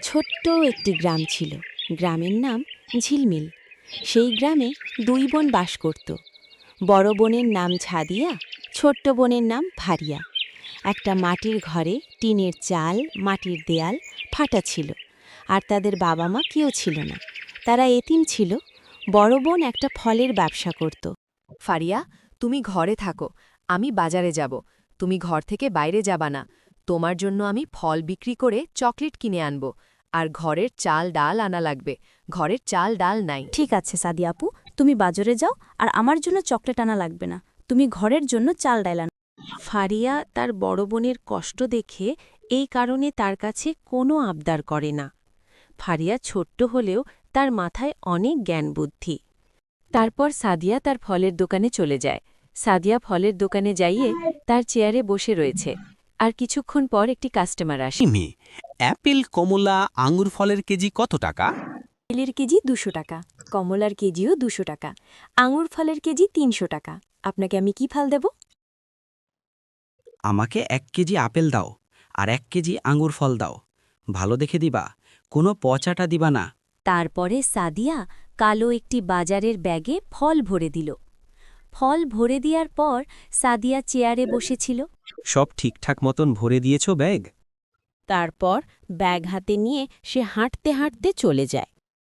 ছোট্ট একটি গ্রাম ছিল। গ্রামের নাম ঝিলমিল। সেই গ্রামে দুই বোন বাস করত। বড় বোনের নাম ঝাদিয়া, ছোট্ট বোনের নাম ভারিয়া। একটা মাটির ঘরে টিনের চাল, মাটির দেয়াল, ফাটা ছিল। আর তাদের বাবা মা কেউ ছিল না। তারা এতিম ছিল। বড় বোন একটা ফলের ব্যবসা করত। ফারিয়া, তুমি ঘরে থাকো, আমি বাজারে যাব। তুমি ঘর থেকে বাইরে যাবা না। তোমার জন্য আমি ফল বিক্রি করে চকলেট কিনে আনব। আর ঘরের চাল ডাল আনা লাগবে। ঘরের চাল ডাল নাই। ঠিক আছে সাদিয়া আপু, তুমি বাজারে যাও, আর আমার জন্য চকলেট আনা লাগবে না। তুমি ঘরের জন্য চাল ডাল আনো। ফারিয়া তার বড় বোনের কষ্ট দেখে এই কারণে তার কাছে কোনো আবদার করে না। ফারিয়া ছোট্ট হলেও তার মাথায় অনেক জ্ঞান বুদ্ধি। তারপর সাদিয়া তার ফলের দোকানে চলে যায়। সাদিয়া ফলের দোকানে যাইয়ে তার চেয়ারে বসে রয়েছে। আর কিছুক্ষণ পর একটি কাস্টমার আসে। অ্যাপেল, কমলা, আঙ্গুর ফলের কেজি কত টাকা? আপেলের কেজি 200 টাকা, কমলার কেজিও 200 টাকা, আঙুর ফলের কেজি 300 টাকা। আপনাকে আমি কি ফল দেব? আমাকে 1 কেজি আপেল দাও, আর 1 কেজি আঙ্গুর ফল দাও। ভালো দেখে দিবা, কোনো পচাটা দিবা না। তারপরে সাদিয়া কালো একটি বাজারের ব্যাগে ফল ভরে দিল। ফল ভরে দেওয়ার পর সাদিয়া চেয়ারে বসেছিল। সব ঠিকঠাক মতন ভরে দিয়েছ ব্যাগ? তারপর ব্যাগ হাতে নিয়ে সে হাঁটতে হাঁটতে চলে যায়।